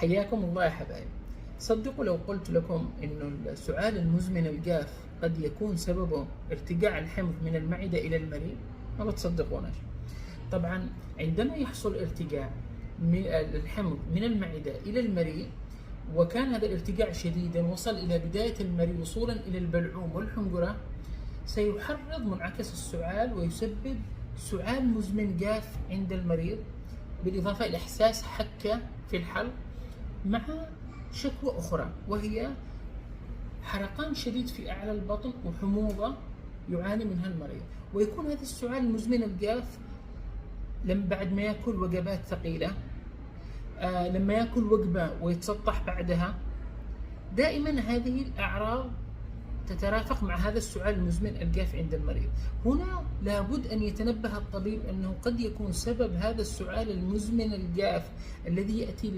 حياكم الله يا حبايب. صدقوا لو قلت لكم إنه السعال المزمن الجاف قد يكون سببه ارتجاع الحمض من المعدة إلى المريء، ما بتصدقوناش. طبعا عندما يحصل ارتجاع من الحمض من المعدة إلى المريء، وكان هذا الارتجاع شديدا وصل إلى بداية المريء وصولا إلى البلعوم والحنجرة، سيحرض منعكس السعال ويسبب سعال مزمن جاف عند المريض، بالإضافة إلى إحساس حكة في الحلق مع شكوى أخرى، وهي حرقان شديد في أعلى البطن وحموضة يعاني منها المريض. ويكون هذا السعال المزمن الجاف لما بعد ما يأكل وجبات ثقيلة، لما يأكل وجبة ويتسطح بعدها. دائما هذه الأعراض تترافق مع هذا السعال المزمن الجاف عند المريض. هنا لابد أن يتنبه الطبيب أنه قد يكون سبب هذا السعال المزمن الجاف الذي يأتي